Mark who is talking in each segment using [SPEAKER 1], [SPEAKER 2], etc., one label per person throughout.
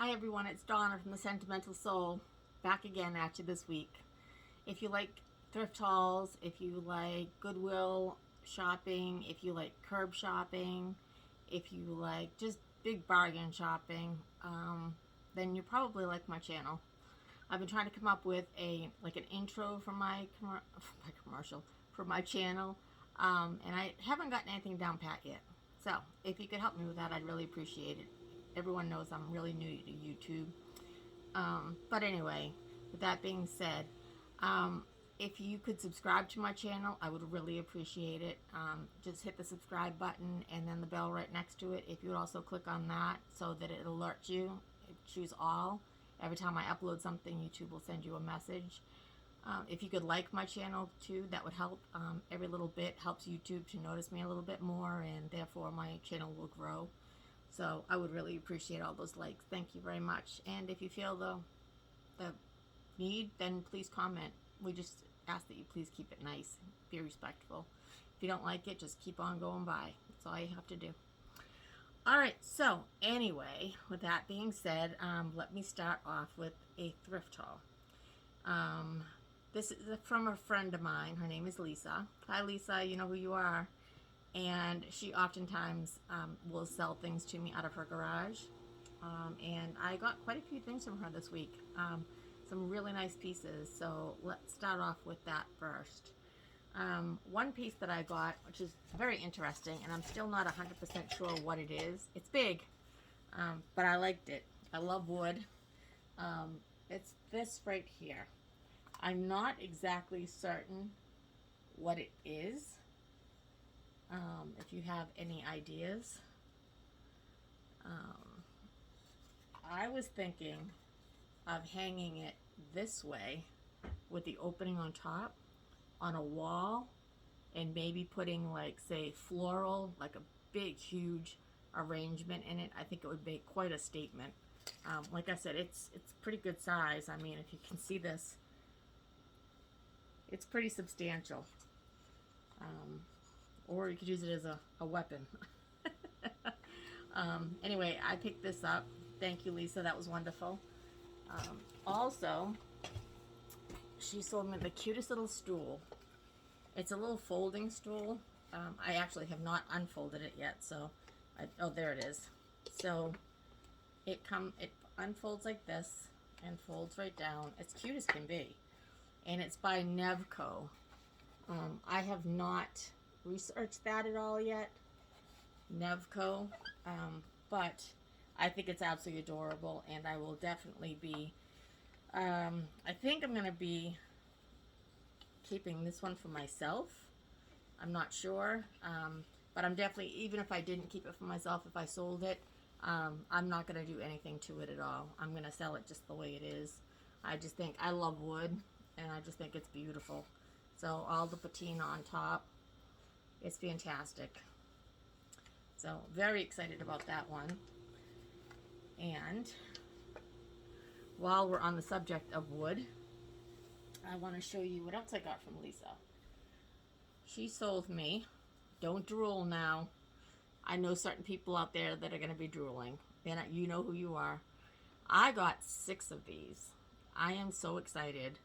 [SPEAKER 1] Hi everyone, it's Donna from The Sentimental Soul, back again at you this week. If you like thrift hauls, if you like Goodwill shopping, if you like curb shopping, if you like just big bargain shopping, then you probably like my channel. I've been trying to come up with an intro for my commercial for my channel, and I haven't gotten anything down pat yet. So if you could help me with that, I'd really appreciate it. Everyone knows I'm really new to YouTube. But anyway, with that being said, if you could subscribe to my channel, I would really appreciate it. Just hit the subscribe button and then the bell right next to it. If you would also click on that so that it alerts you, choose all. Every time I upload something, YouTube will send you a message. If you could like my channel too, that would help. Every little bit helps YouTube to notice me a little bit more, and therefore my channel will grow. So I would really appreciate all those likes. Thank you very much. And if you feel the need, then please comment. We just ask that you please keep it nice, be respectful. If you don't like it, just keep on going by. That's all you have to do. All right, so anyway, with that being said, let me start off with a thrift haul. This is from a friend of mine. Her name is Lisa. Hi, Lisa. You know who you are. And she oftentimes will sell things to me out of her garage. And I got quite a few things from her this week. Some really nice pieces. So let's start off with that first. One piece that I got, which is very interesting, and I'm still not 100% sure what it is. It's big, but I liked it. I love wood. It's this right here. I'm not exactly certain what it is. If you have any ideas. I was thinking of hanging it this way with the opening on top on a wall, and maybe putting, like, say, floral, like a big huge arrangement in it. I think it would make quite a statement. Like I said, it's pretty good size. I mean, if you can see this, it's pretty substantial. Or you could use it as a weapon. Anyway, I picked this up. Thank you, Lisa. That was wonderful. Also, she sold me the cutest little stool. It's a little folding stool. I actually have not unfolded it yet, so oh, there it is. So it unfolds like this and folds right down. It's cute as can be, and it's by Nevco. I have not researched that at all yet, Nevco, but I think it's absolutely adorable, and I will definitely be, I think I'm going to be keeping this one for myself. I'm not sure, but I'm definitely, even if I didn't keep it for myself, if I sold it, I'm not going to do anything to it at all. I'm going to sell it just the way it is. I just think, I love wood, and I just think it's beautiful. So all the patina on top, it's fantastic. So very excited about that one. And while we're on the subject of wood, I want to show you what else I got from Lisa. She sold me, don't drool now. I know certain people out there that are going to be drooling, and you know who you are. I got 6 of these. I am so excited.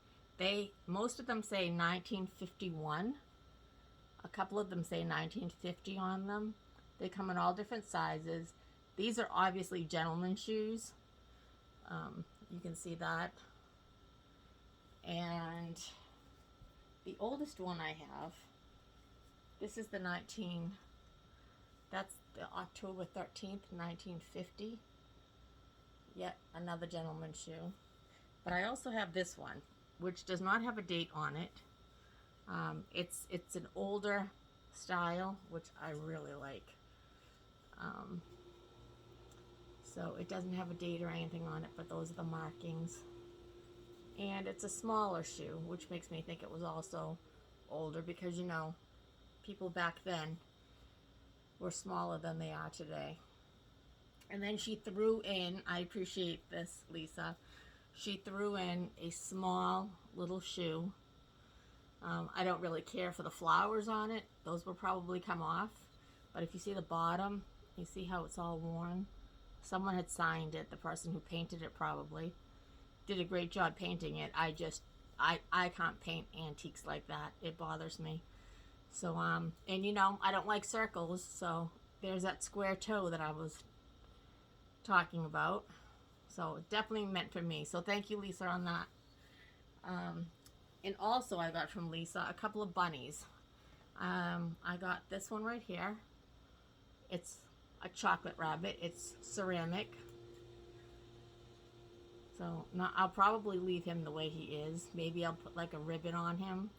[SPEAKER 1] Most of them say 1951. A couple of them say 1950 on them. They come in all different sizes. These are obviously gentlemen's shoes. You can see that. And the oldest one I have, this is that's the October 13th, 1950. Yet another gentleman's shoe. But I also have this one, which does not have a date on it. It's an older style, which I really like. So it doesn't have a date or anything on it, but those are the markings. And it's a smaller shoe, which makes me think it was also older, because, you know, people back then were smaller than they are today. And then she threw in, I appreciate this, Lisa, she threw in a small little shoe. I don't really care for the flowers on it. Those will probably come off. But if you see the bottom, you see how it's all worn. Someone had signed it. The person who painted it probably did a great job painting it. I can't paint antiques like that. It bothers me. So, and you know, I don't like circles, so there's that square toe that I was talking about. So, definitely meant for me. So, thank you, Lisa, on that. And also, I got from Lisa a couple of bunnies. I got this one right here. It's a chocolate rabbit. It's ceramic. So, I'll probably leave him the way he is. Maybe I'll put like a ribbon on him.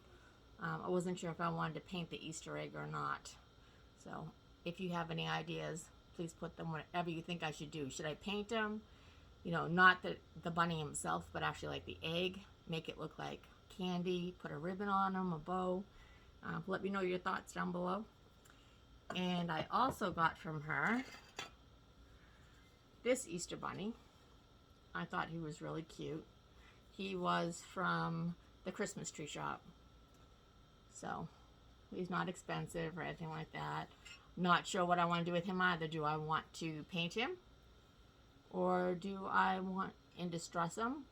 [SPEAKER 1] I wasn't sure if I wanted to paint the Easter egg or not. So, if you have any ideas, please put them whatever you think I should do. Should I paint him? You know, not the bunny himself, but actually like the egg. Make it look like candy. Put a ribbon on him, a bow. Let me know your thoughts down below. And I also got from her this Easter bunny. I thought he was really cute. He was from the Christmas tree shop. So, he's not expensive or anything like that. Not sure what I want to do with him either. Do I want to paint him? Or do I want and distress him?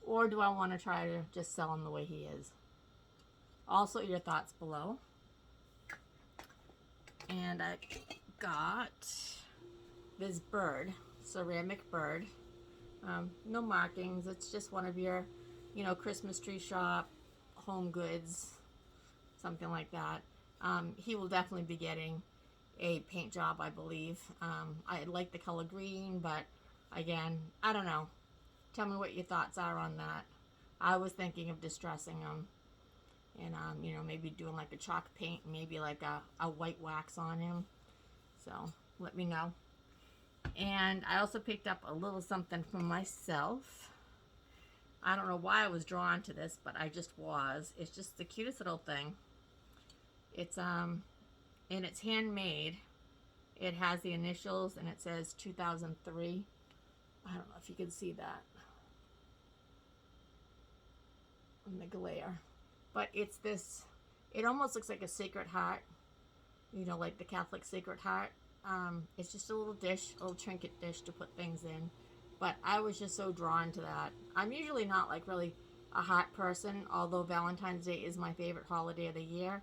[SPEAKER 1] Or do I want to try to just sell him the way he is? Also, your thoughts below. And I got this bird, ceramic bird. No markings. It's just one of your, you know, Christmas tree shop, home goods, something like that. He will definitely be getting a paint job, I believe. I like the color green, but again, I don't know. Tell me what your thoughts are on that. I was thinking of distressing him and, you know, maybe doing like a chalk paint, maybe like a white wax on him. So let me know. And I also picked up a little something for myself. I don't know why I was drawn to this, but I just was. It's just the cutest little thing. It's and it's handmade. It has the initials and it says 2003. I don't know if you can see that in the glare. But it's this, it almost looks like a Sacred Heart. You know, like the Catholic Sacred Heart. It's just a little dish, a little trinket dish to put things in. But I was just so drawn to that. I'm usually not like really a heart person, although Valentine's Day is my favorite holiday of the year.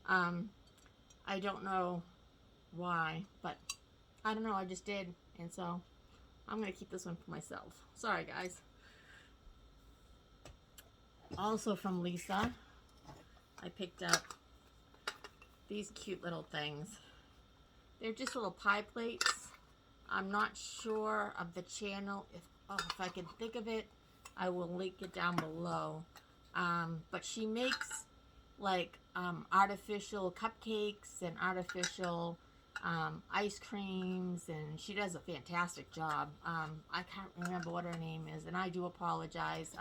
[SPEAKER 1] I don't know why, but I don't know, I just did. And so I'm going to keep this one for myself. Sorry, guys. Also from Lisa, I picked up these cute little things. They're just little pie plates. I'm not sure of the channel. If I can think of it, I will link it down below. But she makes like artificial cupcakes and artificial ice creams, and she does a fantastic job. I can't remember what her name is, and I do apologize.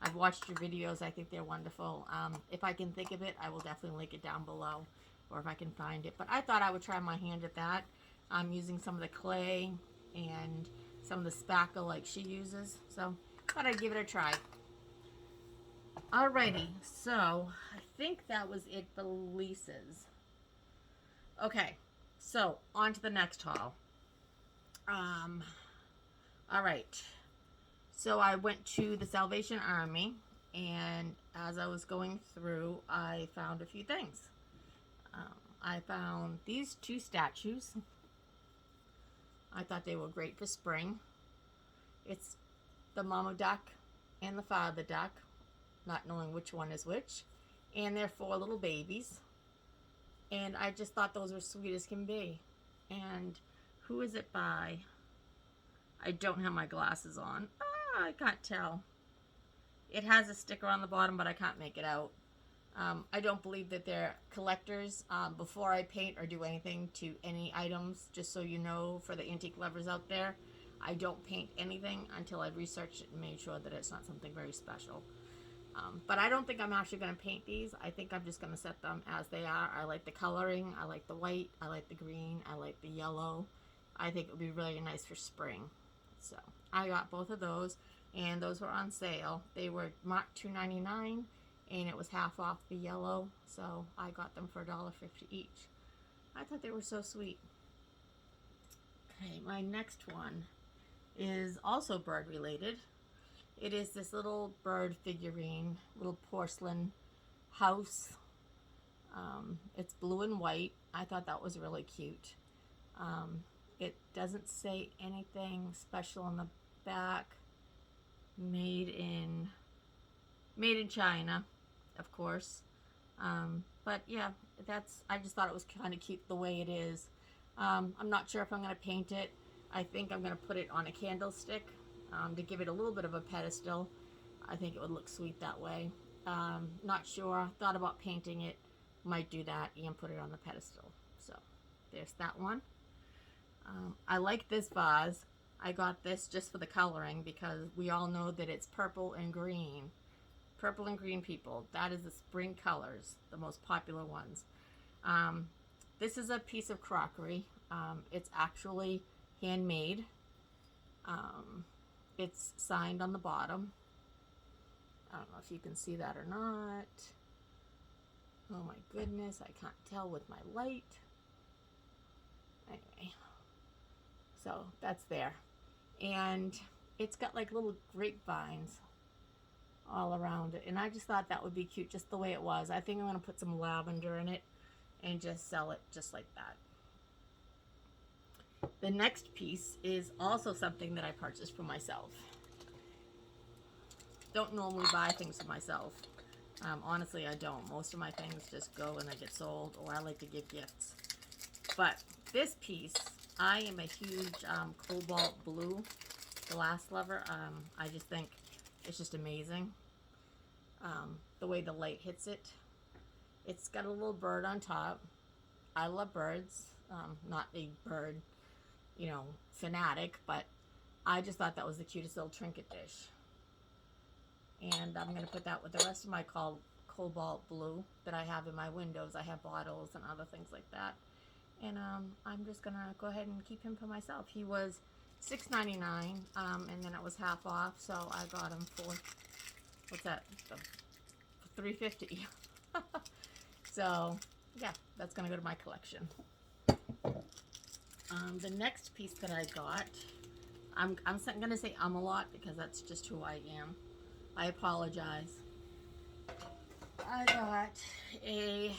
[SPEAKER 1] I've watched her videos. I think they're wonderful. If I can think of it, I will definitely link it down below, or if I can find it. But I thought I would try my hand at that. I'm using some of the clay and some of the spackle like she uses. So I thought I'd give it a try. Alrighty, so I think that was it for Lisa's. Okay, so on to the next haul. Alright, so I went to the Salvation Army, and as I was going through, I found a few things. I found these two statues. I thought they were great for spring. It's the mama duck and the father duck, not knowing which one is which. And they're 4 little babies. And I just thought those were sweet as can be. And who is it by? I don't have my glasses on. I can't tell. It has a sticker on the bottom, but I can't make it out. I don't believe that they're collectors. Before I paint or do anything to any items, just so you know, for the antique lovers out there, I don't paint anything until I've researched it and made sure that it's not something very special. But I don't think I'm actually going to paint these. I think I'm just going to set them as they are. I like the coloring. I like the white. I like the green. I like the yellow. I think it would be really nice for spring. So I got both of those, and those were on sale. They were marked $2.99. And it was half off the yellow, so I got them for $1.50 each. I thought they were so sweet. Okay, my next one is also bird related. It is this little bird figurine, little porcelain house. It's blue and white. I thought that was really cute. It doesn't say anything special on the back. Made in China, of course. But yeah, I just thought it was kind of cute the way it is. I'm not sure if I'm going to paint it. I think I'm going to put it on a candlestick to give it a little bit of a pedestal. I think it would look sweet that way. Not sure. Thought about painting it. Might do that and put it on the pedestal. So there's that one. I like this vase. I got this just for the coloring because we all know that it's purple and green. Purple and green, people. That is the spring colors, the most popular ones. This is a piece of crockery. It's actually handmade. It's signed on the bottom. I don't know if you can see that or not. Oh my goodness, I can't tell with my light. Anyway, so that's there. And it's got like little grapevines all around it. And I just thought that would be cute just the way it was. I think I'm going to put some lavender in it and just sell it just like that. The next piece is also something that I purchased for myself. Don't normally buy things for myself. Honestly, I don't. Most of my things just go and they get sold, or I like to give gifts. But this piece, I am a huge cobalt blue glass lover. I just think it's just amazing. The way the light hits it. It's got a little bird on top. I love birds. Not a bird, fanatic, but I just thought that was the cutest little trinket dish. And I'm going to put that with the rest of my cobalt blue that I have in my windows. I have bottles and other things like that. And I'm just going to go ahead and keep him for myself. He was $6.99, and then it was half off, so I got him for, what's that, $3.50. So, yeah, that's going to go to my collection. The next piece that I got, I'm going to say a lot because that's just who I am. I apologize. I got a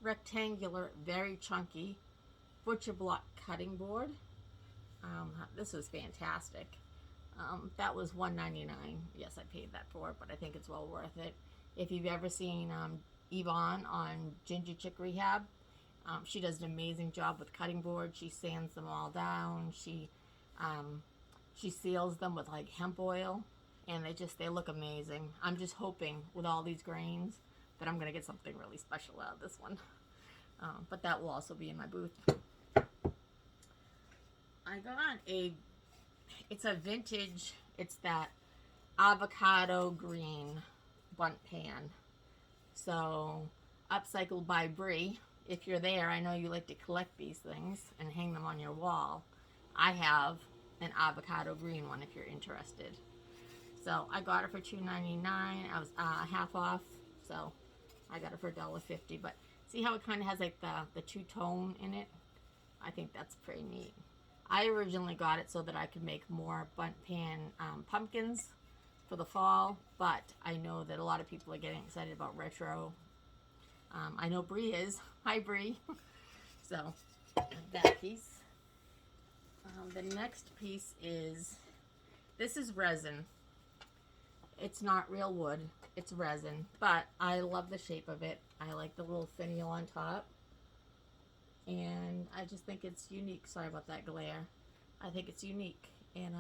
[SPEAKER 1] rectangular, very chunky butcher block cutting board. This was fantastic. That was $1.99. Yes, I paid that for it, but I think it's well worth it. If you've ever seen Yvonne on Ginger Chick Rehab, she does an amazing job with cutting boards. She sands them all down. She seals them with like hemp oil, and they look amazing. I'm just hoping with all these grains that I'm gonna get something really special out of this one. But that will also be in my booth. I got it's a vintage, it's that avocado green bunt pan. So, upcycled by Bree. If you're there, I know you like to collect these things and hang them on your wall. I have an avocado green one if you're interested. So, I got it for $2.99. I was half off, so I got it for $1.50. But see how it kind of has like the two-tone in it? I think that's pretty neat. I originally got it so that I could make more bunt pan pumpkins for the fall, but I know that a lot of people are getting excited about retro. I know Bree is. Hi, Bree. So, that piece. The next piece is, this is resin. It's not real wood. It's resin, but I love the shape of it. I like the little finial on top. And I just think it's unique. Sorry about that glare. I think it's unique. And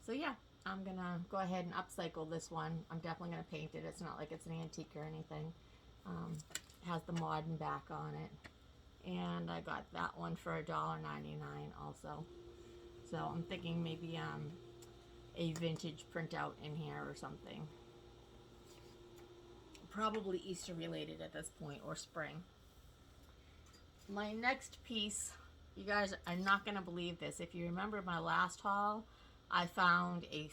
[SPEAKER 1] so yeah, I'm gonna go ahead and upcycle this one. I'm definitely gonna paint it. It's not like it's an antique or anything. It has the modern back on it. And I got that one for $1.99 also. So I'm thinking maybe a vintage printout in here or something. Probably Easter related at this point, or spring. My next piece, you guys are not going to believe this. If you remember my last haul, I found a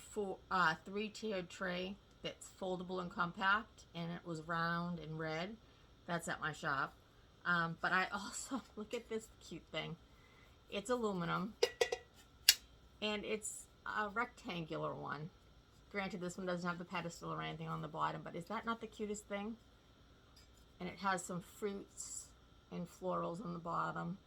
[SPEAKER 1] three-tiered tray that's foldable and compact, and it was round and red. That's at my shop. But I also, look at this cute thing. It's aluminum, and it's a rectangular one. Granted, this one doesn't have the pedestal or anything on the bottom, but is that not the cutest thing? And it has some fruits and florals on the bottom,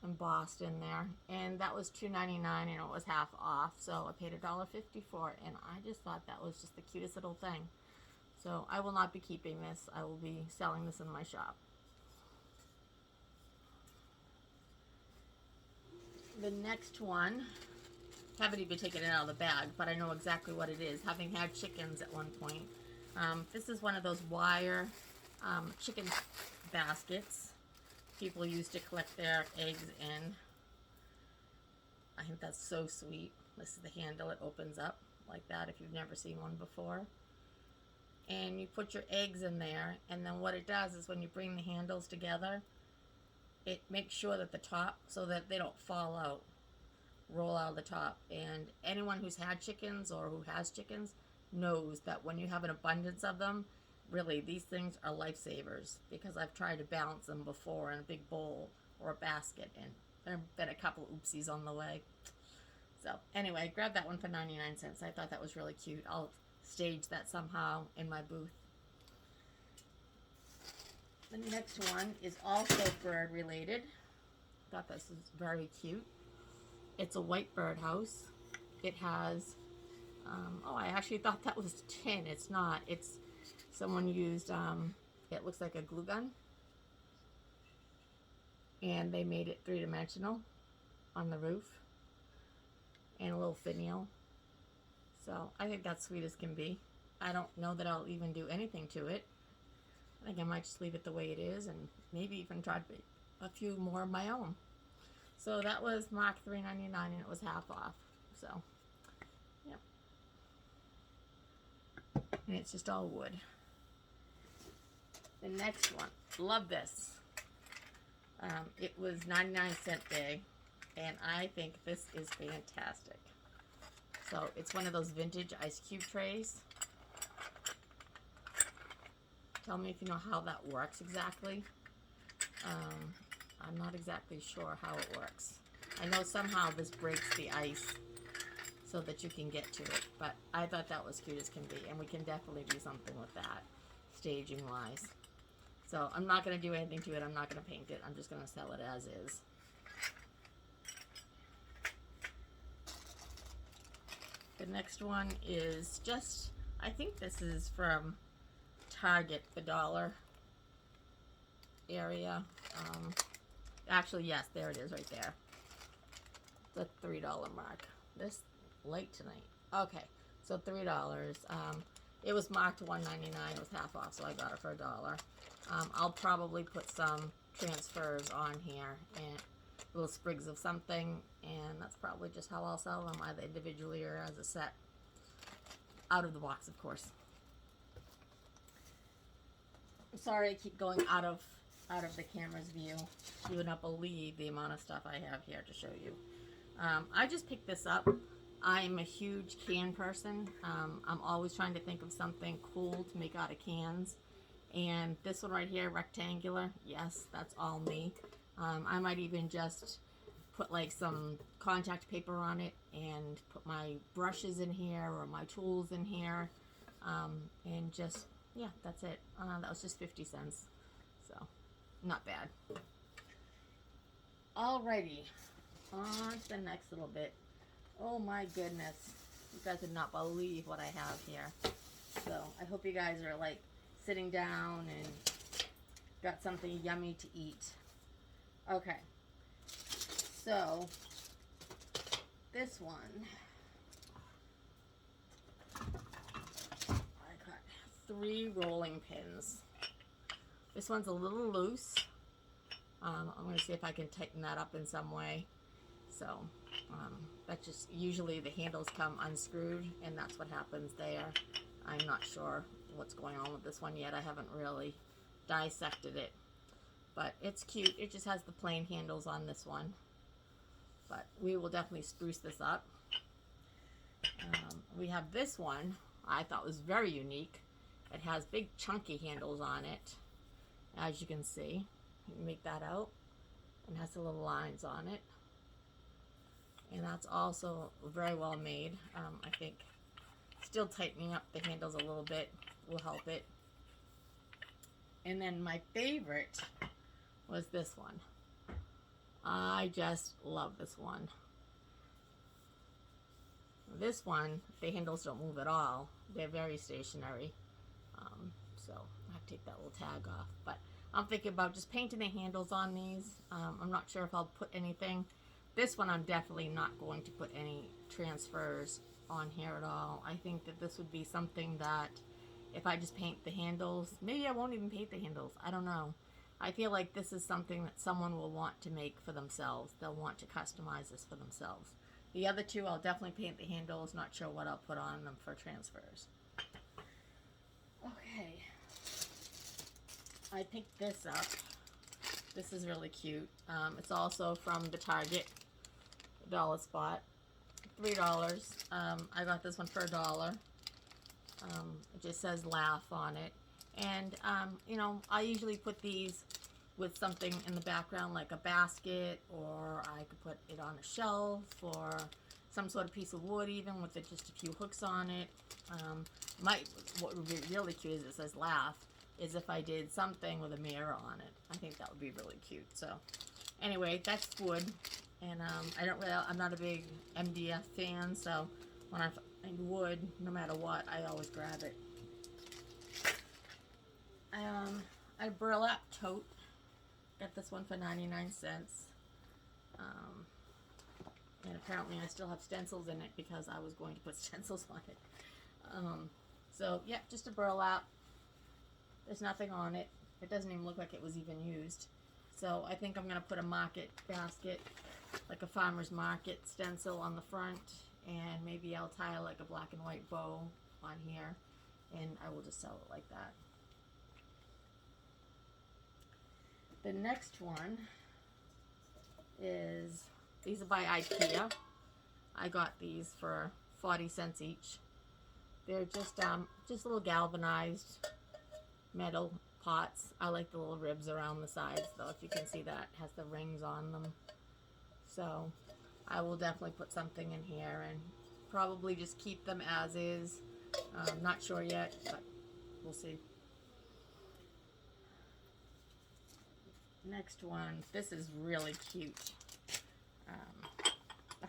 [SPEAKER 1] embossed in there. And that was $2.99, and it was half off, so I paid $1.50 for it, and I just thought that was just the cutest little thing. So I will not be keeping this. I will be selling this in my shop. The next one, haven't even taken it out of the bag, but I know exactly what it is, having had chickens at one point. This is one of those wire chicken baskets people used to collect their eggs in. I think that's so sweet. This is the handle. It opens up like that if you've never seen one before. And you put your eggs in there, and then what it does is when you bring the handles together, it makes sure that the top, so that they don't fall out, roll out of the top. And anyone who's had chickens or who has chickens knows that when you have an abundance of them, really these things are lifesavers, because I've tried to balance them before in a big bowl or a basket, and there have been a couple oopsies on the way. So anyway, grab that one for 99 cents. I thought that was really cute. I'll stage that somehow in my booth. The next one is also bird related. I thought this was very cute. It's a white birdhouse. It has, oh, I actually thought that was tin. It's not. It's, someone used, it looks like a glue gun. And they made it three-dimensional on the roof. And a little finial. So I think that's sweet as can be. I don't know that I'll even do anything to it. I think I might just leave it the way it is, and maybe even try to make a few more of my own. So that was marked $3.99, and it was half off. So, yep. And it's just all wood. The next one, love this. It was 99-cent day, and I think this is fantastic. So it's one of those vintage ice cube trays. Tell me if you know how that works exactly. I'm not exactly sure how it works. I know somehow this breaks the ice so that you can get to it, but I thought that was cute as can be, and we can definitely do something with that, staging wise. So I'm not going to do anything to it. I'm not going to paint it. I'm just going to sell it as is. The next one is just, I think this is from Target, the dollar area. Actually, yes, there it is right there. The $3 mark. This late tonight. Okay, so $3. It was marked $1.99. It was half off, so I got it for $1. I'll probably put some transfers on here and little sprigs of something, and that's probably just how I'll sell them, either individually or as a set. Out of the box, of course. I'm sorry I keep going out of the camera's view. You would not believe the amount of stuff I have here to show you. I just picked this up. I'm a huge can person. I'm always trying to think of something cool to make out of cans. And this one right here, rectangular, yes, that's all me. I might even just put like some contact paper on it and put my brushes in here or my tools in here. And just, yeah, that's it. That was just 50 cents. So, not bad. Alrighty, on to the next little bit. Oh my goodness. You guys would not believe what I have here. So, I hope you guys are like sitting down and got something yummy to eat. Okay. So, this one, I got 3 rolling pins. This one's a little loose. I'm going to see if I can tighten that up in some way. So, that's just, usually the handles come unscrewed, and that's what happens there. I'm not sure what's going on with this one yet. I haven't really dissected it. But it's cute. It just has the plain handles on this one. But we will definitely spruce this up. We have this one. I thought was very unique. It has big chunky handles on it. As you can see. You can make that out. And has the little lines on it. and that's also very well made. I think still tightening up the handles a little bit will help it. And then my favorite was this one. I just love this one. This one, the handles don't move at all. They're very stationary. So I have to take that little tag off. But I'm thinking about just painting the handles on these. I'm not sure if I'll put anything. This one I'm definitely not going to put any transfers on here at all. I think that this would be something that if I just paint the handles, maybe I won't even paint the handles. I don't know. I feel like this is something that someone will want to make for themselves. They'll want to customize this for themselves. The other two, I'll definitely paint the handles. Not sure what I'll put on them for transfers. Okay. I picked this up. This is really cute. It's also from the Target dollar spot. $3. I got this one for $1. It just says laugh on it. And, you know, I usually put these with something in the background like a basket, or I could put it on a shelf, or some sort of piece of wood even with just a few hooks on it. What would be really cute is it says laugh, is if I did something with a mirror on it. I think that would be really cute. So anyway, that's wood. And I'm not a big MDF fan, so when I find wood, no matter what, I always grab it. A burlap tote. Got this one for 99 cents. And apparently I still have stencils in it because I was going to put stencils on it. So, yeah, just a burlap. There's nothing on it. It doesn't even look like it was even used. So I think I'm going to put a market basket, like a farmer's market stencil on the front, and maybe I'll tie like a black and white bow on here, and I will just sell it like that. The next one is, these are by IKEA. I got these for 40 cents each. They're just little galvanized metal pots. I like the little ribs around the sides, though. If you can see that, it has the rings on them. So I will definitely put something in here and probably just keep them as is. Not sure yet, but we'll see. Next one, this is really cute.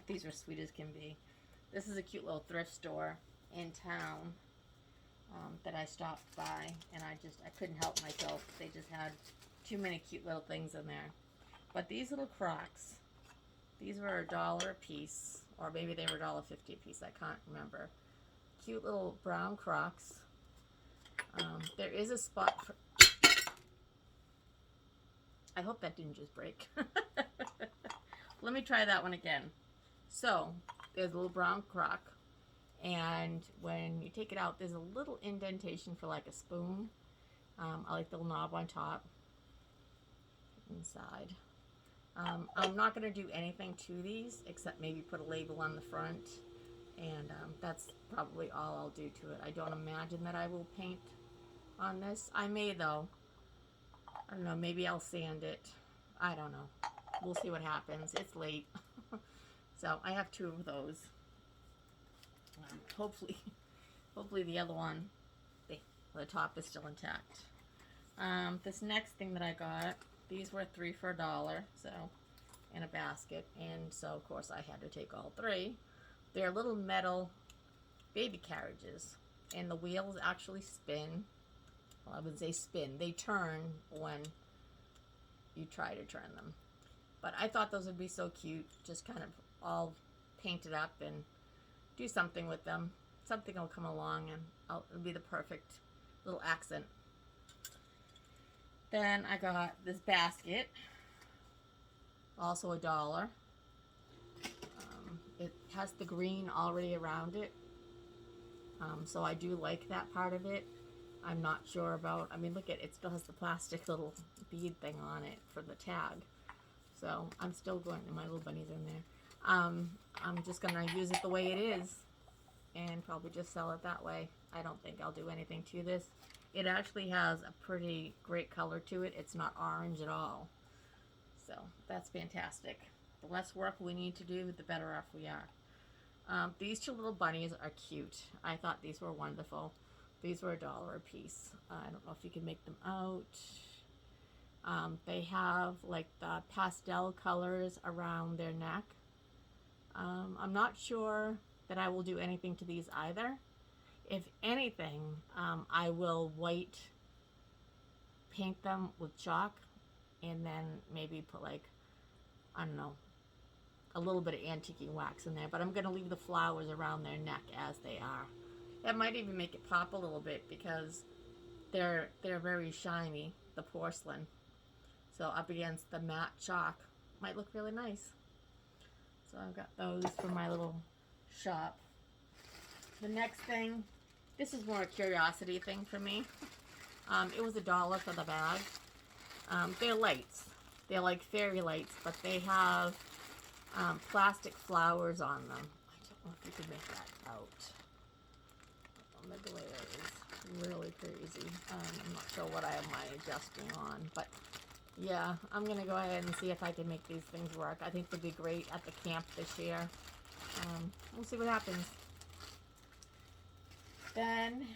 [SPEAKER 1] These are sweet as can be. This is a cute little thrift store in town that I stopped by, and I couldn't help myself. They just had too many cute little things in there. But these little Crocs, these were $1 a piece, or maybe they were $1.50 a piece. I can't remember. Cute little brown Crocs. There is a spot for. I hope that didn't just break. Let me try that one again. So, there's a little brown Croc, and when you take it out, there's a little indentation for like a spoon. I like the little knob on top, inside. I'm not going to do anything to these, except maybe put a label on the front, and that's probably all I'll do to it. I don't imagine that I will paint on this. I may, though. I don't know, maybe I'll sand it. I don't know. We'll see what happens. It's late. So I have 2 of those. Hopefully the other one, the top is still intact. This next thing that I got, these were 3 for $1, so, in a basket. And so, of course, I had to take all 3. They're little metal baby carriages. And the wheels actually spin. Well, I wouldn't say spin. They turn when you try to turn them. But I thought those would be so cute. Just kind of all painted up and do something with them. Something will come along and it'll be the perfect little accent. Then I got this basket. Also $1. It has the green already around it. So I do like that part of it. I'm not sure about, I mean, look at it, still has the plastic little bead thing on it for the tag. So I'm still going, my little bunnies in there. I'm just going to use it the way it is and probably just sell it that way. I don't think I'll do anything to this. It actually has a pretty great color to it. It's not orange at all. So that's fantastic. The less work we need to do, the better off we are. These two little bunnies are cute. I thought these were wonderful. These were $1 a piece. I don't know if you can make them out. They have like the pastel colors around their neck. I'm not sure that I will do anything to these either. If anything, I will white paint them with chalk and then maybe put like, I don't know, a little bit of antiquing wax in there, but I'm going to leave the flowers around their neck as they are. That might even make it pop a little bit because they're very shiny, the porcelain. So up against the matte chalk might look really nice. So I've got those for my little shop. The next thing, this is more a curiosity thing for me. It was $1 for the bag. They're lights. They're like fairy lights, but they have plastic flowers on them. I don't know if you can make that out. Oh, the glare is really crazy. I'm not sure what I have my adjusting on, but yeah, I'm going to go ahead and see if I can make these things work. I think they'd be great at the camp this year. We'll see what happens. Then,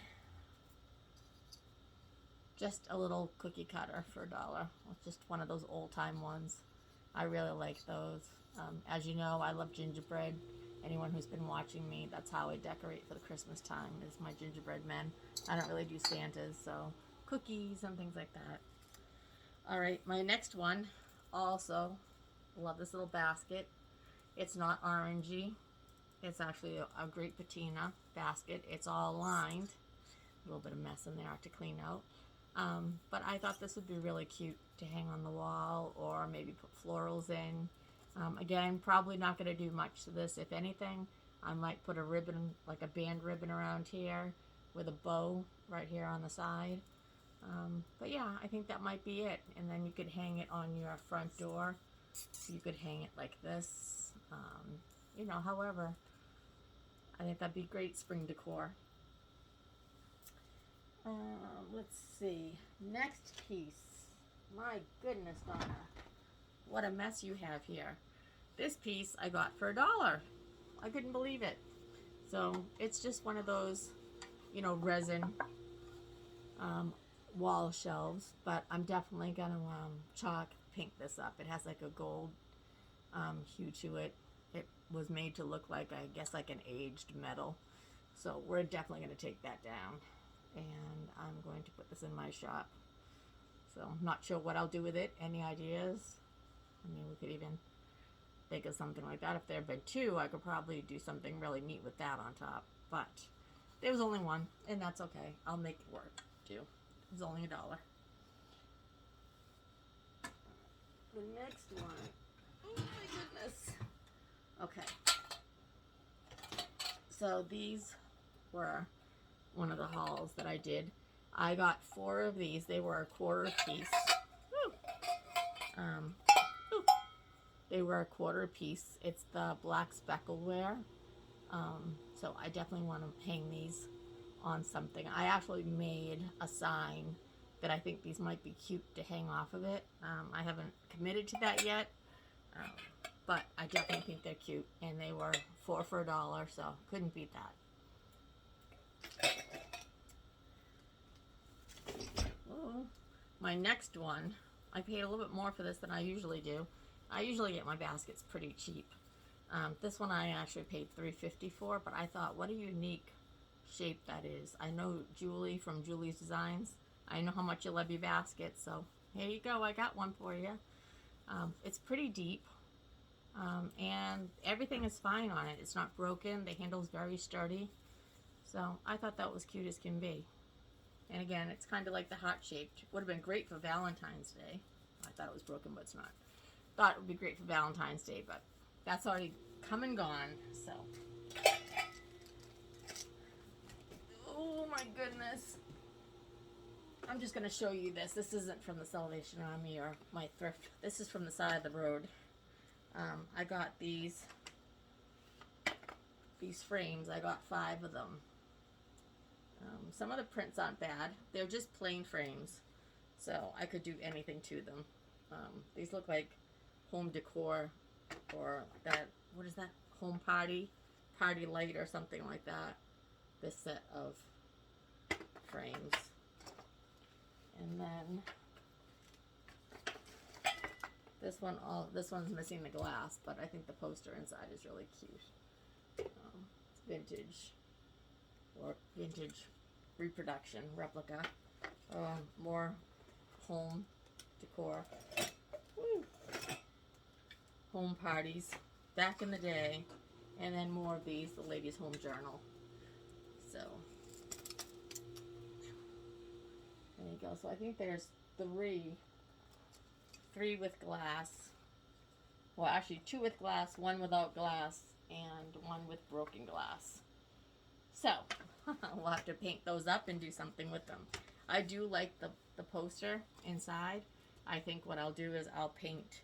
[SPEAKER 1] just a little cookie cutter for $1. It's just one of those old-time ones. I really like those. As you know, I love gingerbread. Anyone who's been watching me, that's how I decorate for the Christmas time, is my gingerbread men. I don't really do Santas, so cookies and things like that. Alright, my next one, also, love this little basket. It's not orangey. It's actually a great patina basket. It's all lined. A little bit of mess in there to clean out. But I thought this would be really cute to hang on the wall or maybe put florals in. Again, probably not going to do much to this. If anything, I might put a ribbon, like a band ribbon around here with a bow right here on the side. But yeah, I think that might be it. And then you could hang it on your front door. You could hang it like this. You know, however, I think that'd be great spring decor. Let's see. Next piece. My goodness, Donna. What a mess you have here. This piece I got for $1. I couldn't believe it. So it's just one of those, you know, resin wall shelves, but I'm definitely gonna chalk paint this up. It has like a gold hue to it. It was made to look like, I guess, like an aged metal. So we're definitely going to take that down, and I'm going to put this in my shop. So I'm not sure what I'll do with it. Any ideas? I mean, we could even think of something like that. If there had been two, I could probably do something really neat with that on top. But there was only one, and that's okay. I'll make it work too. It was only $1. The next one. Oh my goodness. Okay. So these were one of the hauls that I did. I got 4 of these. They were $1 a piece. They were $1 a piece. It's the black speckleware. So I definitely want to hang these on something. I actually made a sign that I think these might be cute to hang off of it. I haven't committed to that yet, but I definitely think they're cute, and they were 4 for $1, so couldn't beat that. Oh, my next one, I paid a little bit more for this than I usually do. I usually get my baskets pretty cheap. This one I actually paid $3.50 for, but I thought, what a unique shape that is. I know Julie from Julie's Designs. I know how much you love your baskets, so here you go. I got one for you. It's pretty deep, and everything is fine on it. It's not broken. The handle's very sturdy, so I thought that was cute as can be. And again, it's kind of like the heart-shaped. Would have been great for Valentine's Day. I thought it was broken, but it's not. Thought it would be great for Valentine's Day, but that's already come and gone, so. Oh my goodness. I'm just going to show you this. This isn't from the Salvation Army or my thrift. This is from the side of the road. I got these frames. I got 5 of them. Some of the prints aren't bad. They're just plain frames, so I could do anything to them. These look like home decor for that, what is that, home party light or something like that. This set of frames. And then this one's missing the glass, but I think the poster inside is really cute. It's vintage, or vintage reproduction, replica. More home decor. Woo. Home parties back in the day, and then more of these, the ladies' home journal. So there you go. So I think there's three with glass. Well, actually 2 with glass, 1 without glass, and 1 with broken glass. So we'll have to paint those up and do something with them. I do like the poster inside. I think what I'll do is I'll paint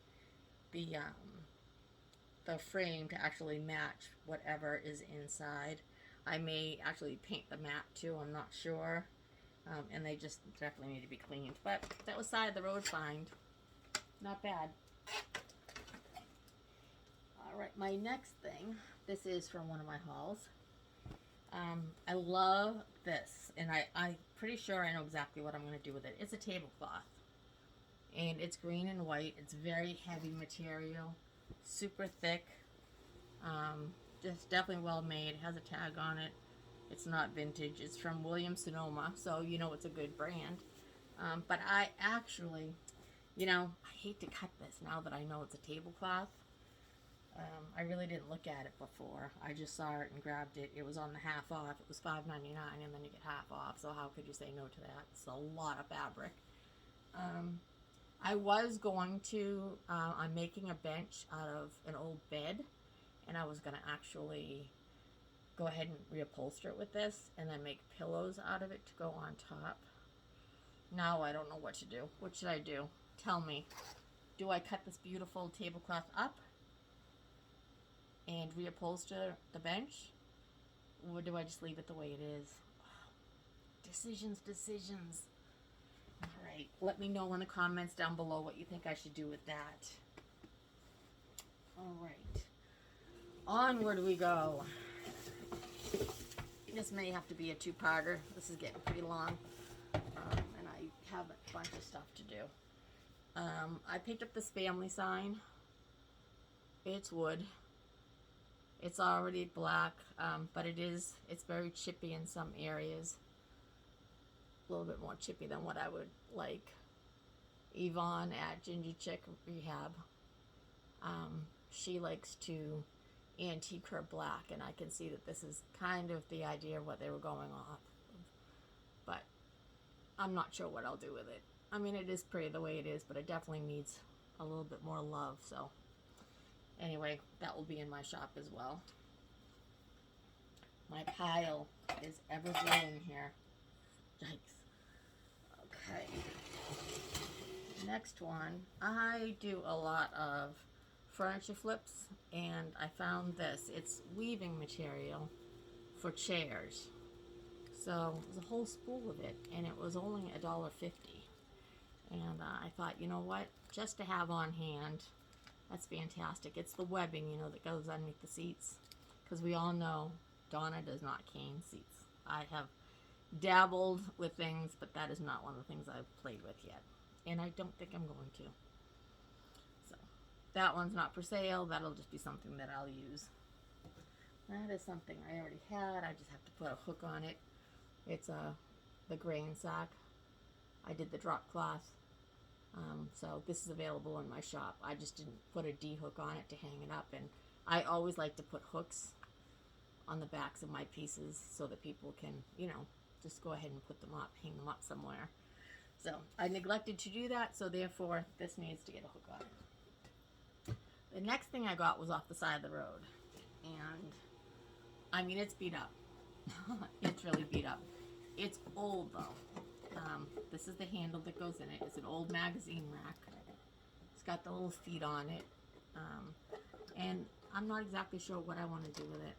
[SPEAKER 1] the frame to actually match whatever is inside. I may actually paint the mat too, I'm not sure. And they just definitely need to be cleaned. But that was side of the road find. Not bad. Alright, my next thing, this is from one of my hauls. I love this, and I'm pretty sure I know exactly what I'm going to do with it. It's a tablecloth, and it's green and white. It's very heavy material, super thick, just definitely well made. It has a tag on it. It's not vintage. It's from Williams-Sonoma, so you know it's a good brand. But I actually, you know, I hate to cut this now that I know it's a tablecloth. I really didn't look at it before. I just saw it and grabbed it. It was on the half off. It was $5.99, and then you get half off. So how could you say no to that? It's a lot of fabric. I was going to, I'm making a bench out of an old bed, and I was going to actually go ahead and reupholster it with this, and then make pillows out of it to go on top. Now I don't know what to do. What should I do? Tell me. Do I cut this beautiful tablecloth up and reupholster the bench, or do I just leave it the way it is? Decisions. Alright, let me know in the comments down below what you think I should do with that. Alright, onward we go. This may have to be a two-parter. This is getting pretty long, and I have a bunch of stuff to do. I picked up this family sign. It's wood. It's already black, but it's very chippy in some areas. A little bit more chippy than what I would like. Yvonne at Ginger Chick Rehab, she likes to antique her black, and I can see that this is kind of the idea of what they were going off of. But I'm not sure what I'll do with it. I mean, it is pretty the way it is, but it definitely needs a little bit more love, so anyway, that will be in my shop as well. My pile is ever growing here. Yikes. Okay. Next one. I do a lot of furniture flips, and I found this. It's weaving material for chairs. So there's a whole spool of it, and it was only $1.50. And I thought, you know what? Just to have on hand, that's fantastic. It's the webbing, you know, that goes underneath the seats. Because we all know Donna does not cane seats. I have dabbled with things, but that is not one of the things I've played with yet. And I don't think I'm going to. So, that one's not for sale. That'll just be something that I'll use. That is something I already had. I just have to put a hook on it. It's the grain sack. I did the drop cloth. So this is available in my shop. I just didn't put a D-hook on it to hang it up, and I always like to put hooks on the backs of my pieces so that people can, you know, just go ahead and put them up, hang them up somewhere. So I neglected to do that, so therefore this needs to get a hook on it. The next thing I got was off the side of the road, and I mean, it's beat up. It's really beat up. It's old though. This is the handle that goes in it. It's an old magazine rack. It's got the little feet on it. And I'm not exactly sure what I want to do with it.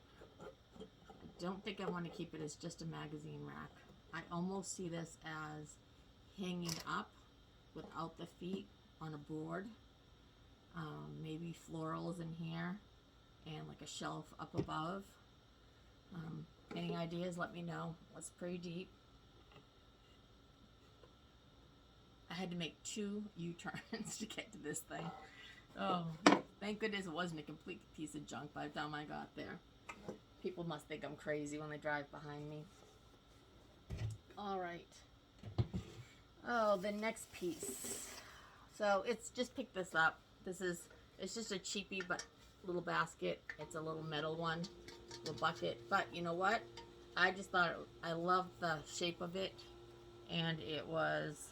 [SPEAKER 1] I don't think I want to keep it as just a magazine rack. I almost see this as hanging up without the feet on a board. maybe florals in here and like a shelf up above. Any ideas, let me know. It's pretty deep. I had to make 2 U-turns to get to this thing. Oh, thank goodness it wasn't a complete piece of junk by the time I got there. People must think I'm crazy when they drive behind me. All right. Oh, the next piece. So it's just picked this up. It's just a cheapie, but little basket. It's a little metal one, little bucket. But you know what? I just thought I loved the shape of it, and it was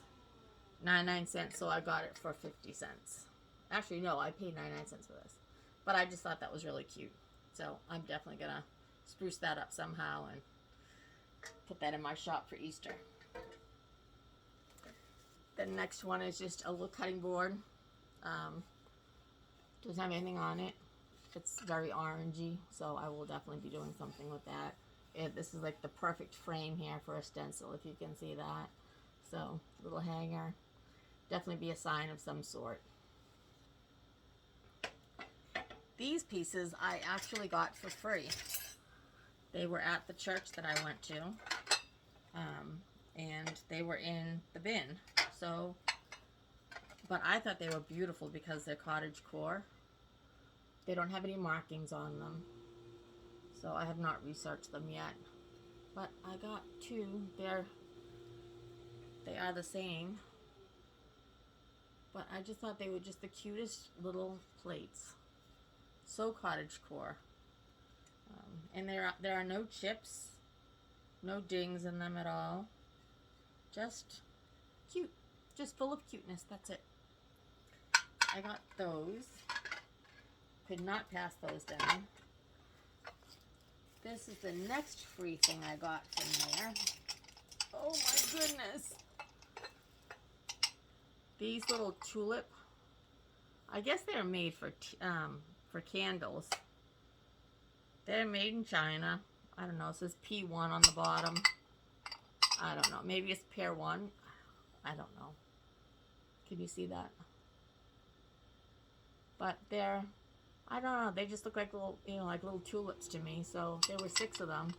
[SPEAKER 1] 99 cents, so I got it for 50 cents. Actually, no, I paid 99 cents for this. But I just thought that was really cute. So I'm definitely going to spruce that up somehow and put that in my shop for Easter. The next one is just a little cutting board. Doesn't have anything on it. It's very orangey, so I will definitely be doing something with that. This is like the perfect frame here for a stencil, if you can see that. So, little hanger. Definitely be a sign of some sort. These pieces I actually got for free. They were at the church that I went to, and they were in the bin. So, but I thought they were beautiful because they're cottage core. They don't have any markings on them, so I have not researched them yet. But I got 2. They are the same. But I just thought they were just the cutest little plates. So cottage core. And there are no chips, no dings in them at all. Just cute. Just full of cuteness. That's it. I got those. Could not pass those down. This is the next free thing I got from there. Oh my goodness. These little tulip. I guess they're made for candles. They're made in China. I don't know. It says P1 on the bottom. I don't know. Maybe it's pair 1. I don't know. Can you see that? But they're, I don't know. They just look like little, like little tulips to me. So there were 6 of them,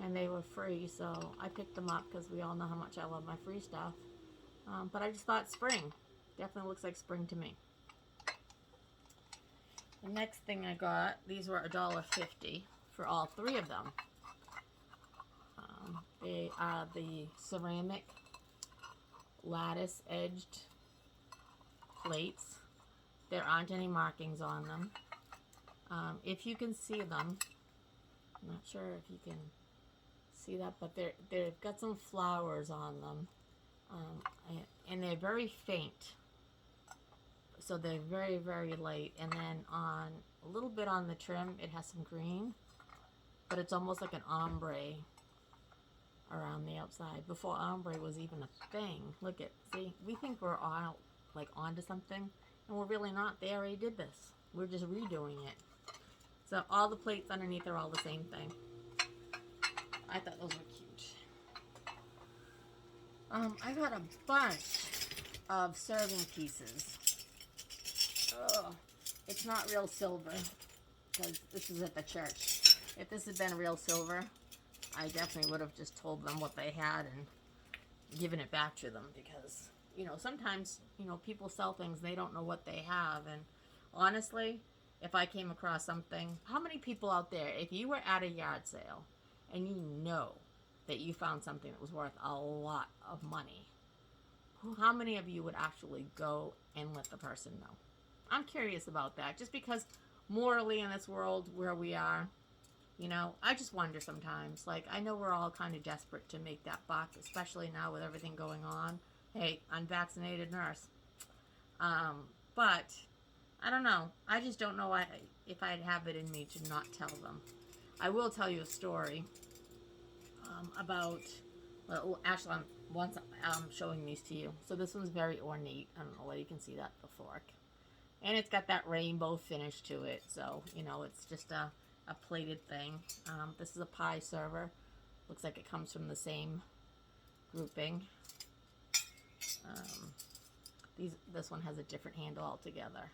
[SPEAKER 1] and they were free. So I picked them up because we all know how much I love my free stuff. But I just thought spring. Definitely looks like spring to me. The next thing I got, these were $1.50 for all 3 of them. They are the ceramic lattice edged plates. There aren't any markings on them. If you can see them, I'm not sure if you can see that, but they've got some flowers on them. And they're very faint. So they're very, very light. And then on a little bit on the trim, it has some green. But it's almost like an ombre around the outside. Before ombre was even a thing. Look at, see, we think we're all like onto something. And we're really not. They already did this. We're just redoing it. So all the plates underneath are all the same thing. I thought those were cute. I got a bunch of serving pieces. Ugh. It's not real silver because this is at the church. If this had been real silver, I definitely would have just told them what they had and given it back to them because, sometimes, people sell things, they don't know what they have. And honestly, if I came across something, how many people out there, if you were at a yard sale and you know that you found something that was worth a lot of money, how many of you would actually go and let the person know? I'm curious about that, just because morally in this world where we are, I just wonder sometimes. Like, I know we're all kind of desperate to make that buck, especially now with everything going on. Hey, unvaccinated nurse. But I don't know. I just don't know if I'd have it in me to not tell them. I will tell you a story about, well, actually, I'm showing these to you. So this one's very ornate. I don't know whether you can see that, the fork. And it's got that rainbow finish to it. So, it's just a plated thing. This is a pie server. Looks like it comes from the same grouping. This one has a different handle altogether.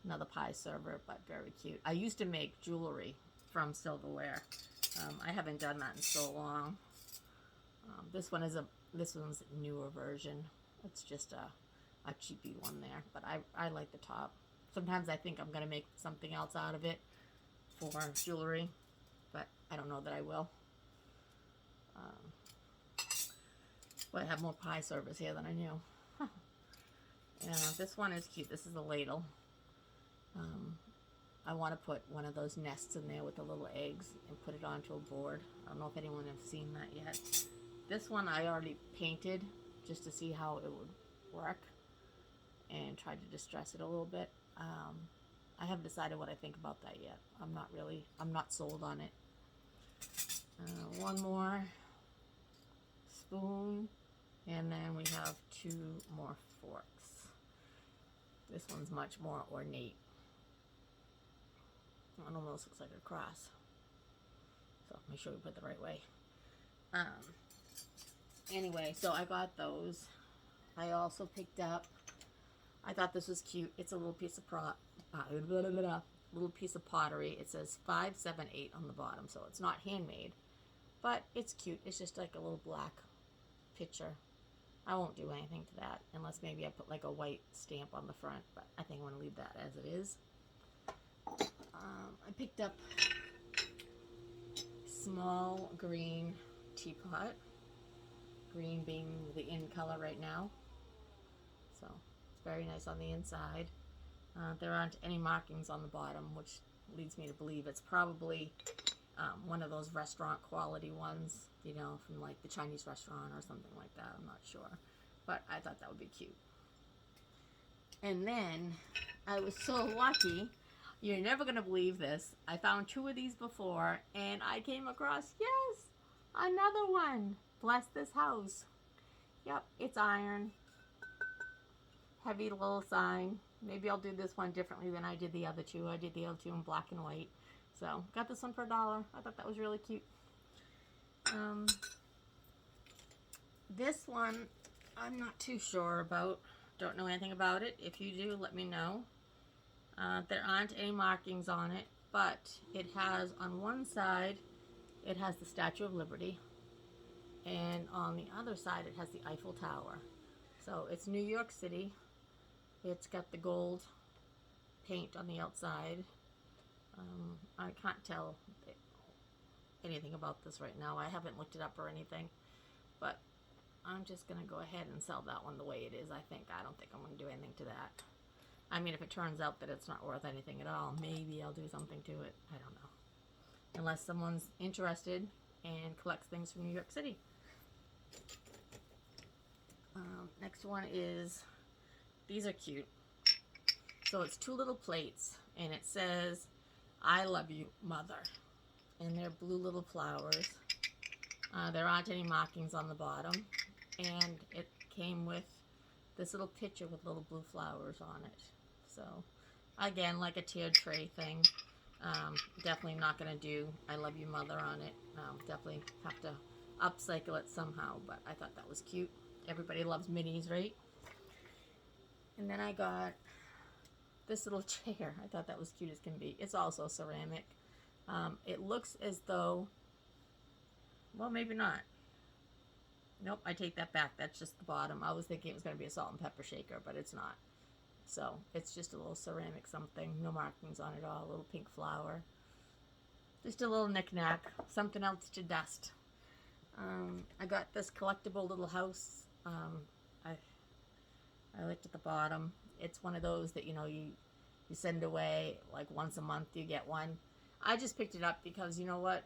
[SPEAKER 1] Another pie server, but very cute. I used to make jewelry from silverware. I haven't done that in so long. This one's a newer version. It's just a cheapy one there, but I like the top. Sometimes I think I'm gonna make something else out of it for jewelry, but I don't know that I will. But I have more pie servers here than I knew. And this one is cute. This is a ladle. I want to put one of those nests in there with the little eggs and put it onto a board. I don't know if anyone has seen that yet. This one I already painted just to see how it would work and tried to distress it a little bit. I haven't decided what I think about that yet. I'm not sold on it. One more spoon, and then we have 2 more forks. This one's much more ornate. It almost looks like a cross. So make sure we put it the right way. Anyway, so I got those. I also picked up, I thought this was cute. It's a little piece of little piece of pottery. It says 578 on the bottom, so it's not handmade, but it's cute. It's just like a little black picture. I won't do anything to that unless maybe I put like a white stamp on the front, but I think I'm going to leave that as it is. I picked up small green teapot, green being the in color right now, so it's very nice on the inside. There aren't any markings on the bottom, which leads me to believe it's probably one of those restaurant quality ones, you know, from like the Chinese restaurant or something like that. I'm not sure, but I thought that would be cute. And then I was so lucky, you're never going to believe this, I found 2 of these before and I came across, yes, another one. Bless this house. Yep, it's iron. Heavy little sign. Maybe I'll do this one differently than I did the other 2. I did the other 2 in black and white. So, got this one for $1. I thought that was really cute. This one, I'm not too sure about. Don't know anything about it. If you do, let me know. There aren't any markings on it, but it has, on one side, it has the Statue of Liberty. And on the other side, it has the Eiffel Tower. So, it's New York City. It's got the gold paint on the outside. I can't tell anything about this right now. I haven't looked it up or anything, but I'm just going to go ahead and sell that one the way it is, I think. I don't think I'm going to do anything to that. I mean, if it turns out that it's not worth anything at all, maybe I'll do something to it. I don't know. Unless someone's interested and collects things from New York City. Next one is, these are cute. So it's 2 little plates, and it says, I love you, Mother. And they're blue little flowers. There aren't any markings on the bottom. And it came with this little pitcher with little blue flowers on it. So, again, like a tiered tray thing. Definitely not going to do I love you, Mother on it. Definitely have to upcycle it somehow, but I thought that was cute. Everybody loves minis, right? And then I got this little chair. I thought that was cute as can be. It's also ceramic. It looks as though, well, maybe not. Nope, I take that back. That's just the bottom. I was thinking it was going to be a salt and pepper shaker, but it's not. So, it's just a little ceramic something. No markings on it all. A little pink flower. Just a little knick-knack. Something else to dust. I got this collectible little house. I looked at the bottom. It's one of those that, you know, you send away like once a month you get one. I just picked it up because, you know what,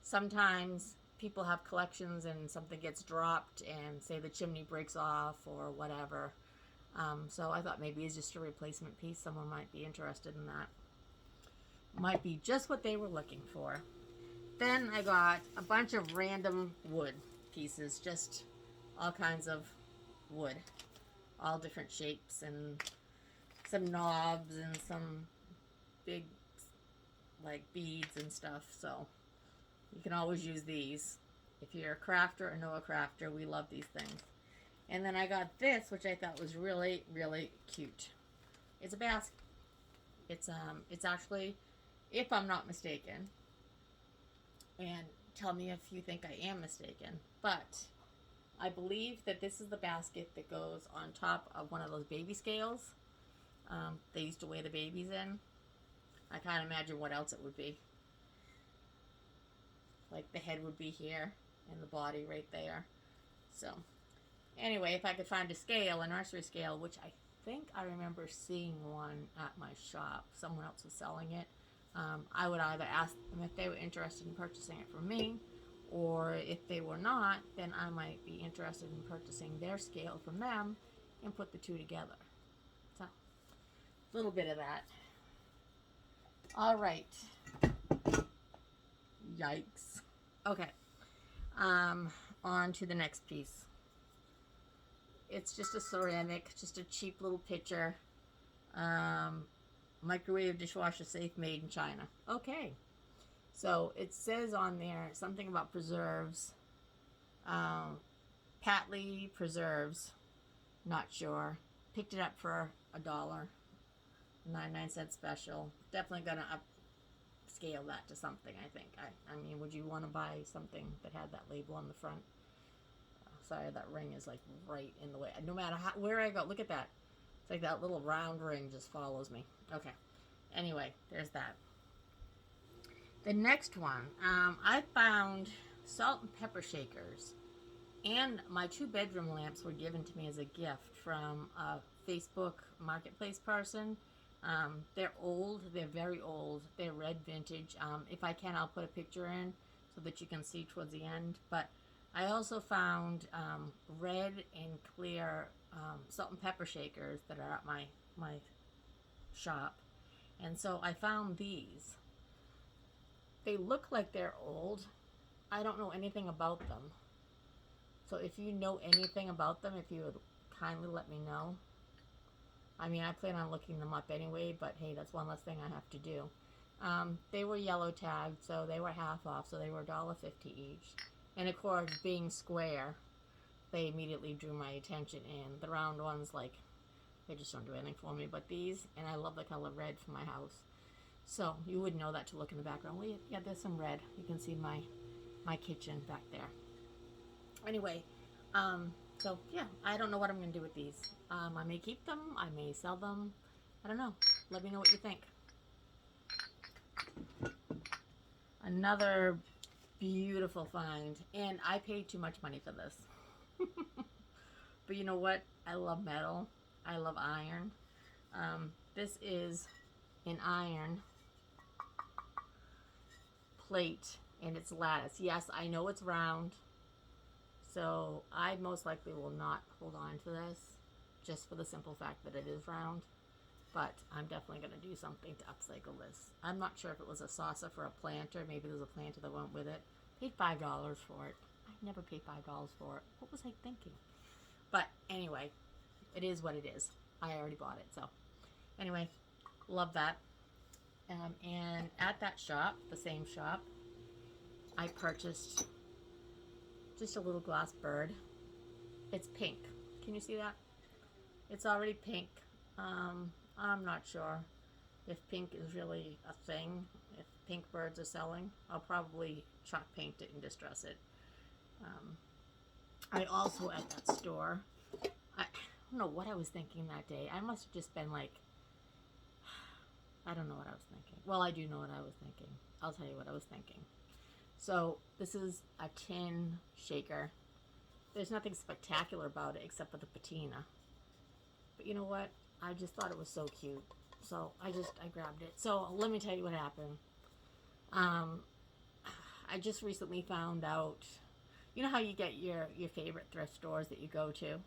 [SPEAKER 1] sometimes people have collections and something gets dropped and say the chimney breaks off or whatever. So I thought maybe it's just a replacement piece. Someone might be interested in that. Might be just what they were looking for. Then I got a bunch of random wood pieces, just all kinds of wood, all different shapes, and some knobs and some big like beads and stuff. So you can always use these. If you're a crafter or know a crafter, we love these things. And then I got this, which I thought was really, really cute. It's a basket. It's actually, if I'm not mistaken, and tell me if you think I am mistaken, but I believe that this is the basket that goes on top of one of those baby scales. They used to weigh the babies in. I can't imagine what else it would be. Like the head would be here and the body right there. So anyway, if I could find a scale, a nursery scale, which I think I remember seeing one at my shop, someone else was selling it, I would either ask them if they were interested in purchasing it from me, or if they were not, then I might be interested in purchasing their scale from them and put the two together. So, a little bit of that. All right. Yikes. Okay. On to the next piece. It's just a ceramic, just a cheap little pitcher. Microwave, dishwasher safe, made in China. Okay. So it says on there something about preserves. Patley preserves. Not sure. Picked it up for $1. 99-cent special. Definitely gonna upscale that to something, I think. I mean, would you want to buy something that had that label on the front? Sorry, that ring is like right in the way. No matter where I go, look at that. It's like that little round ring just follows me. Okay. Anyway, there's that. The next one, I found salt and pepper shakers, and my 2 bedroom lamps were given to me as a gift from a Facebook marketplace person. They're old. They're very old. They're red vintage. If I can, I'll put a picture in so that you can see towards the end. But I also found red and clear salt and pepper shakers that are at my shop. And so I found these. They look like they're old. I don't know anything about them. So if you know anything about them, if you would kindly let me know. I mean, I plan on looking them up anyway, but hey, that's one less thing I have to do. They were yellow tagged, so they were half off, so they were $1.50 each. And of course, being square, they immediately drew my attention. And the round ones, like, they just don't do anything for me. But these, and I love the color red for my house. So you would know that to look in the background. Well, yeah, there's some red. You can see my kitchen back there. Anyway, so yeah, I don't know what I'm going to do with these. I may keep them. I may sell them. I don't know. Let me know what you think. Another beautiful find. And I paid too much money for this. But you know what? I love metal. I love iron. This is an iron plate, and it's lattice. Yes, I know it's round. So I most likely will not hold on to this, just for the simple fact that it is round. But I'm definitely going to do something to upcycle this. I'm not sure if it was a saucer for a planter. Maybe there's a planter that went with it. Paid $5 for it. I never paid $5 for it. What was I thinking? But anyway, it is what it is. I already bought it. So anyway, love that. And at that shop, the same shop, I purchased just a little glass bird. It's pink. Can you see that? It's already pink. I'm not sure if pink is really a thing. If pink birds are selling, I'll probably chalk paint it and distress it. I also, at that store, I don't know what I was thinking that day. I must have just been like, I don't know what I was thinking. Well, I do know what I was thinking. I'll tell you what I was thinking. So this is a tin shaker. There's nothing spectacular about it except for the patina. But you know what? I just thought it was so cute. So I grabbed it. So let me tell you what happened. I just recently found out, you know how you get your favorite thrift stores that you go to?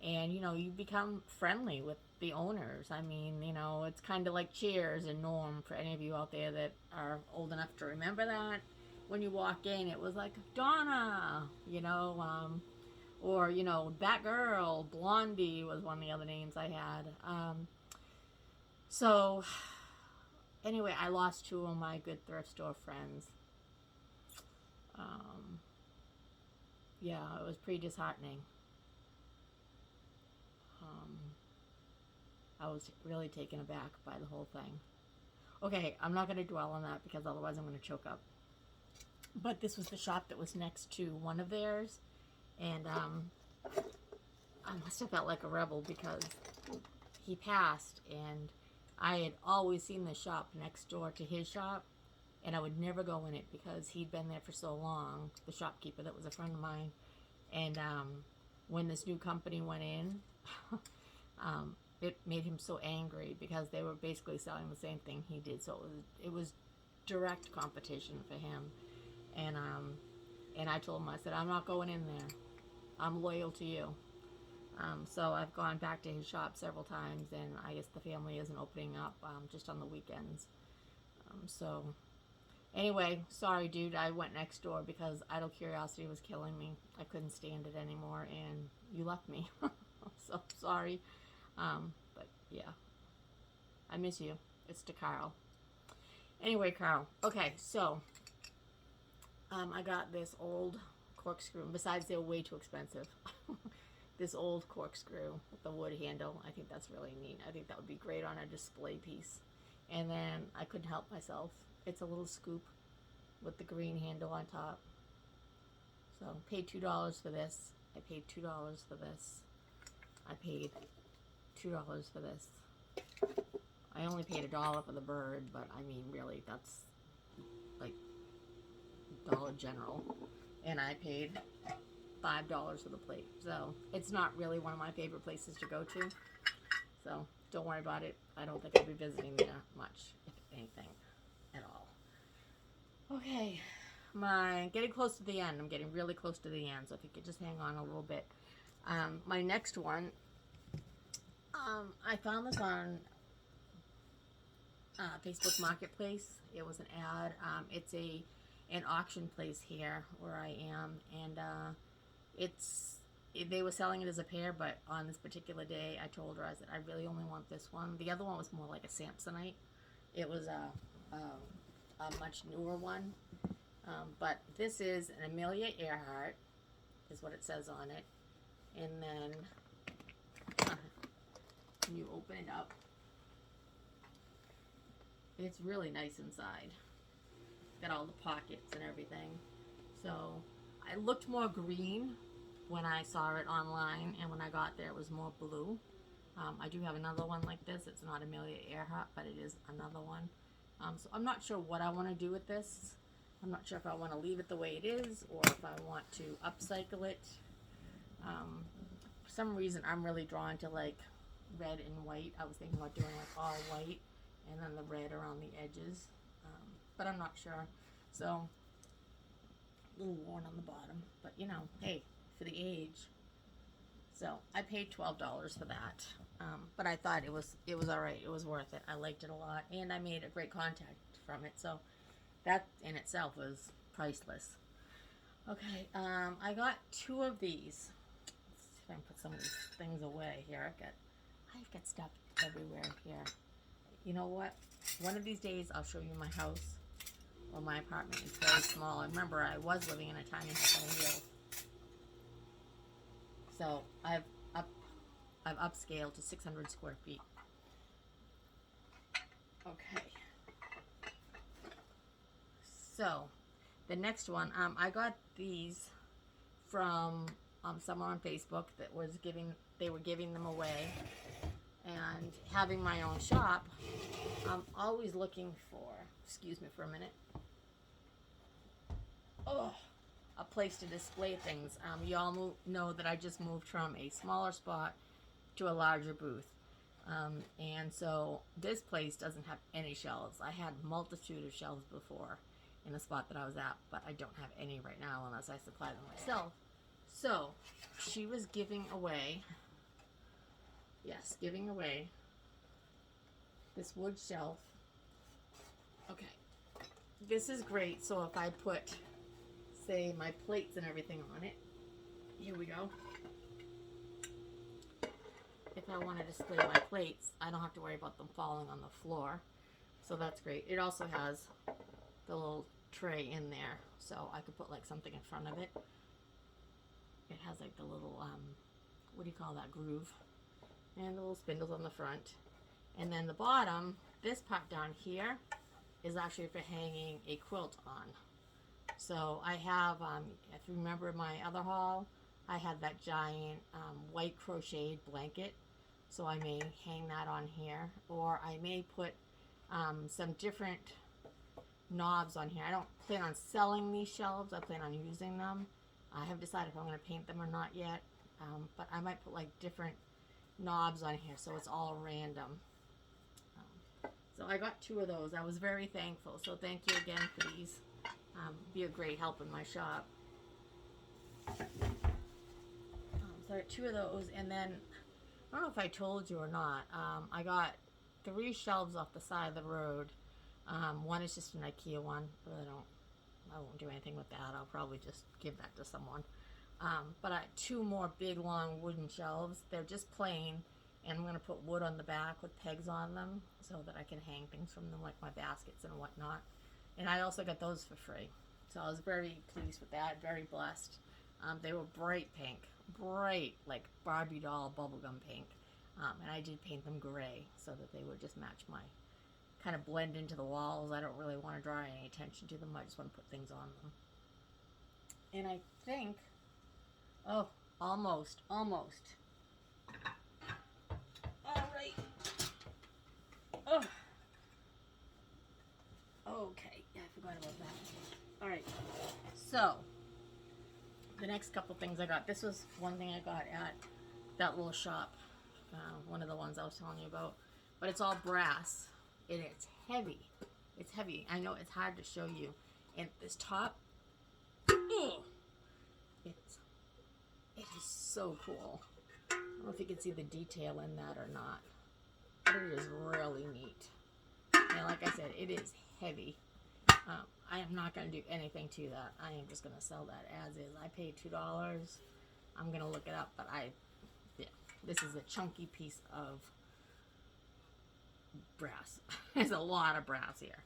[SPEAKER 1] And, you know, you become friendly with the owners. I mean, you know, it's kind of like Cheers and Norm for any of you out there that are old enough to remember that. When you walk in, it was like, Donna, you know, or, you know, that girl, Blondie was one of the other names I had. So, anyway, I lost 2 of my good thrift store friends. Yeah, it was pretty disheartening. I was really taken aback by the whole thing. Okay, I'm not going to dwell on that because otherwise I'm going to choke up. But this was the shop that was next to one of theirs. And I must have felt like a rebel because he passed. And I had always seen the shop next door to his shop. And I would never go in it because he'd been there for so long. The shopkeeper that was a friend of mine. And when this new company went in, it made him so angry because they were basically selling the same thing he did. So it was direct competition for him. And I told him, I said, I'm not going in there. I'm loyal to you. So I've gone back to his shop several times, and I guess the family isn't opening up just on the weekends. So anyway, sorry, dude. I went next door because idle curiosity was killing me. I couldn't stand it anymore, and you left me. So sorry. But yeah, I miss you. It's to Carl. Anyway, Carl. Okay, so I got this old corkscrew. Besides, they're way too expensive. This old corkscrew with the wood handle. I think that's really neat. I think that would be great on a display piece. And then I couldn't help myself. It's a little scoop with the green handle on top. So paid $2 for this. I paid $2 for this. I paid $2 for this. I only paid $1 for the bird, but I mean, really, that's like Dollar General. And I paid $5 for the plate. So it's not really one of my favorite places to go to. So don't worry about it. I don't think I'll be visiting there much, if anything, at all. Okay, getting close to the end. I'm getting really close to the end, so if you could just hang on a little bit. My next one, I found this on Facebook Marketplace. It was an ad. It's an auction place here where I am, and they were selling it as a pair, but on this particular day, I told her, I said, I really only want this one. The other one was more like a Samsonite. It was a much newer one, but this is an Amelia Earhart, is what it says on it. And then you open it up. It's really nice inside. Got all the pockets and everything. So I looked more green when I saw it online, and when I got there it was more blue. I do have another one like this. It's not Amelia Earhart, but it is another one. So I'm not sure what I want to do with this. I'm not sure if I want to leave it the way it is or if I want to upcycle it. For some reason I'm really drawn to like red and white. I was thinking about doing like all white and then the red around the edges, but I'm not sure. So a little worn on the bottom, but you know, hey, for the age. So I paid $12 for that, but I thought it was all right. It was worth it. I liked it a lot, and I made a great contact from it. So that in itself was priceless. Okay, I got 2 of these. Let's see if I can put some of these things away here. I've got stuff everywhere here. You know what? One of these days I'll show you my house or my apartment. It's very small. I remember I was living in a tiny house on wheels. So I've upscaled to 600 square feet. Okay. So the next one, I got these from someone on Facebook that was they were giving them away. And having my own shop, I'm always looking for, excuse me for a minute, a place to display things. You all know that I just moved from a smaller spot to a larger booth. And so this place doesn't have any shelves. I had a multitude of shelves before in the spot that I was at, but I don't have any right now unless I supply them myself. So she was giving away this wood shelf. Okay, this is great. So if I put, say, my plates and everything on it, here we go. If I want to display my plates, I don't have to worry about them falling on the floor. So that's great. It also has the little tray in there, so I could put like something in front of it. It has like the little, what do you call that, groove? And the little spindles on the front. And then the bottom, this part down here, is actually for hanging a quilt on. So I have, if you remember my other haul, I had that giant white crocheted blanket. So I may hang that on here, or I may put some different knobs on here. I don't plan on selling these shelves. I plan on using them. I haven't decided if I'm going to paint them or not yet, but I might put like different knobs on here so it's all random. So I got 2 of those. I was very thankful. So thank you again for these. Be a great help in my shop. So I got 2 of those, and then I don't know if I told you or not. I got 3 shelves off the side of the road. One is just an IKEA one. I won't do anything with that. I'll probably just give that to someone. But I got 2 more big long wooden shelves. They're just plain, and I'm going to put wood on the back with pegs on them so that I can hang things from them, like my baskets and whatnot. And I also got those for free. So I was very pleased with that, very blessed. They were bright pink, bright, like Barbie doll bubblegum pink. And I did paint them gray so that they would just match my, kind of blend into the walls. I don't really want to draw any attention to them. I just want to put things on them. And I think, oh, almost. All right. Oh. Okay, yeah, I forgot about that. All right, so the next couple things I got. This was one thing I got at that little shop, one of the ones I was telling you about. But it's all brass, and it's heavy. It's heavy. I know it's hard to show you. And this top, it is so cool. I don't know if you can see the detail in that or not, but it is really neat. And like I said, it is heavy. I am not going to do anything to that. I am just going to sell that as is. I paid $2. I'm going to look it up, but yeah, this is a chunky piece of brass. There's a lot of brass here.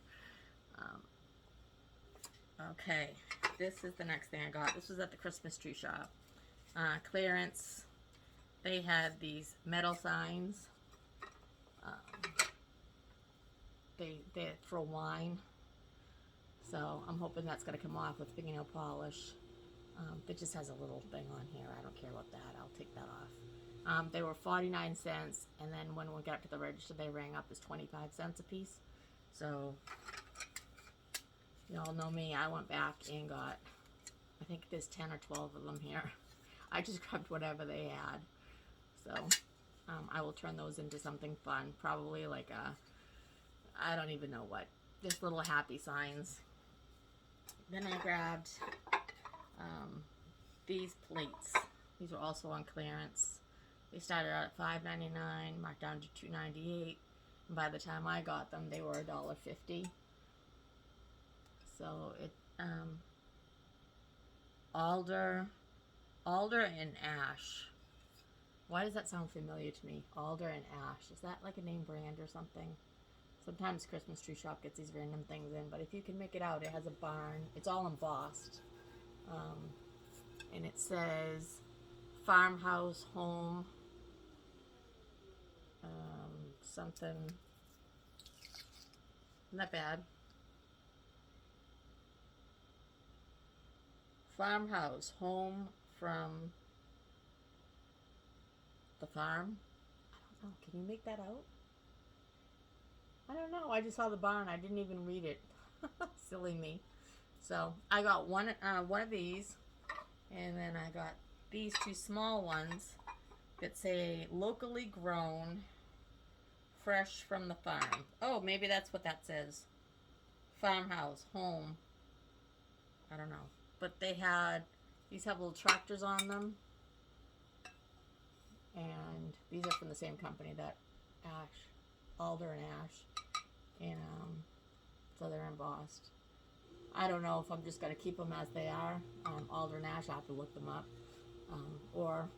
[SPEAKER 1] Okay, this is the next thing I got. This was at the Christmas tree shop. Clearance. They had these metal signs. They're for wine. So I'm hoping that's going to come off with fingernail polish. It just has a little thing on here. I don't care about that. I'll take that off. They were 49 cents, and then when we got to the register, they rang up as 25 cents a piece. So, you all know me. I went back and got, I think there's 10 or 12 of them here. I just grabbed whatever they had. So, I will turn those into something fun. Probably like I don't even know what. Just little happy signs. Then I grabbed these plates. These were also on clearance. They started out at $5.99, marked down to $2.98. And by the time I got them, they were $1.50. So it alder and ash. Why does that sound familiar to me? Alder and ash. Is that like a name brand or something? Sometimes Christmas Tree Shop gets these random things in, but if you can make it out, it has a barn. It's all embossed. And it says farmhouse, home, something. Not bad. Farmhouse, home from the farm. I don't know. Can you make that out? I don't know. I just saw the barn. I didn't even read it. Silly me. So I got one of these, and then I got these 2 small ones that say locally grown, fresh from the farm. Oh, maybe that's what that says. Farmhouse, home. I don't know. But these have little tractors on them. And these are from the same company, that ash, alder and ash. And so they're embossed. I don't know if I'm just going to keep them as they are. Alder and ash, I'll have to look them up. Or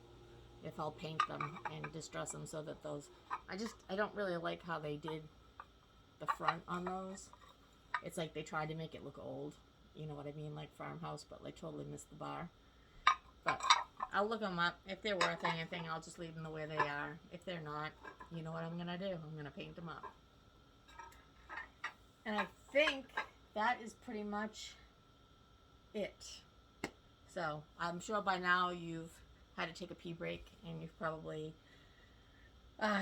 [SPEAKER 1] if I'll paint them and distress them so that those... I don't really like how they did the front on those. It's like they tried to make it look old. You know what I mean? Like farmhouse, but like totally missed the bar. But I'll look them up. If they're worth anything, I'll just leave them the way they are. If they're not, you know what I'm going to do? I'm going to paint them up. And I think that is pretty much it. So, I'm sure by now you've had to take a pee break, and you've probably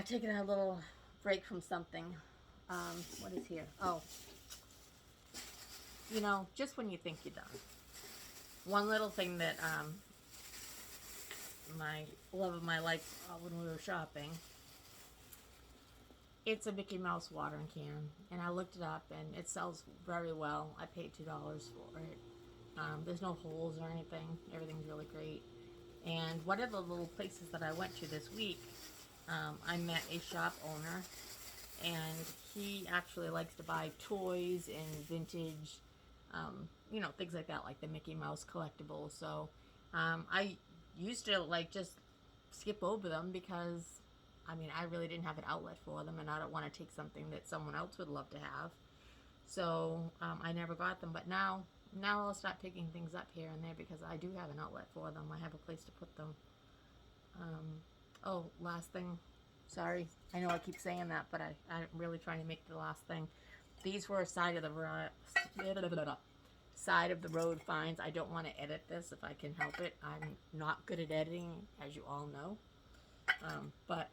[SPEAKER 1] taken a little break from something. What is here? Oh, you know, just when you think you're done. One little thing that my love of my life when we were shopping, it's a Mickey Mouse watering can, and I looked it up, and it sells very well. I paid $2 for it. There's no holes or anything. Everything's really great. And one of the little places that I went to this week, I met a shop owner, and he actually likes to buy toys and vintage, you know, things like that, like the Mickey Mouse collectibles. So I used to like just skip over them because, I mean, I really didn't have an outlet for them, and I don't want to take something that someone else would love to have. So I never got them, but now I'll start picking things up here and there because I do have an outlet for them. I have a place to put them. Oh, last thing. Sorry, I know I keep saying that, but I'm really trying to make the last thing. These were side of the road finds. I don't want to edit this if I can help it. I'm not good at editing, as you all know. But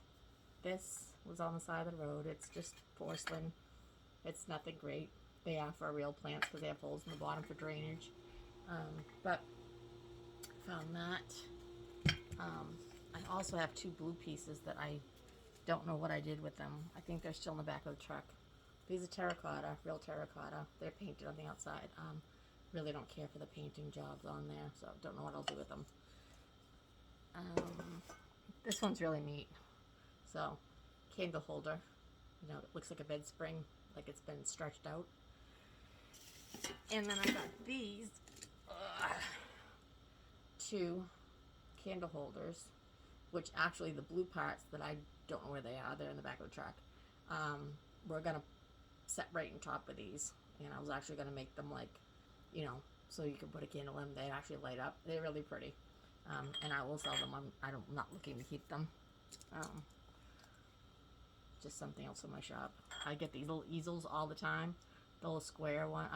[SPEAKER 1] this was on the side of the road. It's just porcelain. It's nothing great. They are for real plants because they have holes in the bottom for drainage. But found that. I also have 2 blue pieces that I don't know what I did with them. I think they're still in the back of the truck. These are terracotta, real terracotta. They're painted on the outside. Really don't care for the painting jobs on there, so don't know what I'll do with them. This one's really neat. So, candle holder. You know, it looks like a bed spring, like it's been stretched out. And then I got these 2 candle holders, which actually the blue parts that I don't know where they are, they're in the back of the truck. We're gonna set right on top of these, and I was actually gonna make them like, you know, so you can put a candle in, they actually light up. They're really pretty. And I will sell them. I'm not looking to keep them. Just something else in my shop. I get these little easels all the time. The little square one.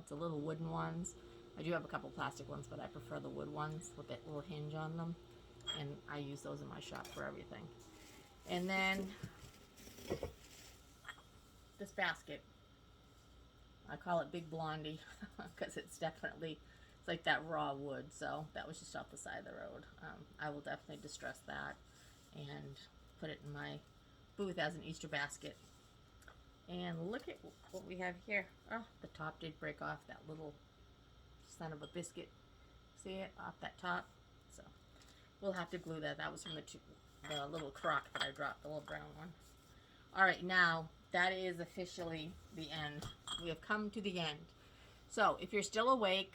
[SPEAKER 1] The little wooden ones. I do have a couple plastic ones, but I prefer the wood ones with that little hinge on them. And I use those in my shop for everything. And then this basket. I call it Big Blondie because it's like that raw wood. So that was just off the side of the road. I will definitely distress that and put it in my booth as an Easter basket. And look at what we have here. Oh, the top did break off, that little son of a biscuit. See it off that top? So we'll have to glue that. That was from the little crock that I dropped, the little brown one. All right, now that is officially the end. We have come to the end. So if you're still awake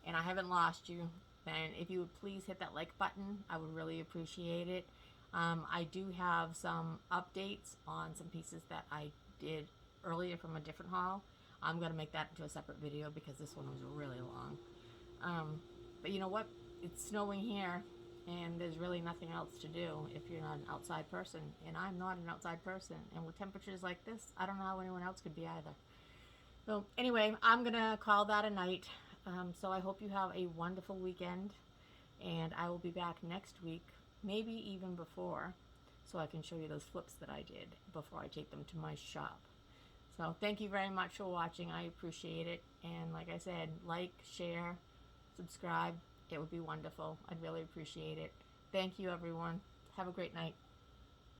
[SPEAKER 1] and I haven't lost you, then if you would please hit that like button, I would really appreciate it. I do have some updates on some pieces that I did earlier from a different haul. I'm going to make that into a separate video because this one was really long. But you know what? It's snowing here and there's really nothing else to do if you're not an outside person. And I'm not an outside person. And with temperatures like this, I don't know how anyone else could be either. So anyway, I'm going to call that a night. So I hope you have a wonderful weekend. And I will be back next week, maybe even before, so I can show you those flips that I did before I take them to my shop. So thank you very much for watching. I appreciate it. And like I said, like, share, subscribe. It would be wonderful. I'd really appreciate it. Thank you, everyone. Have a great night.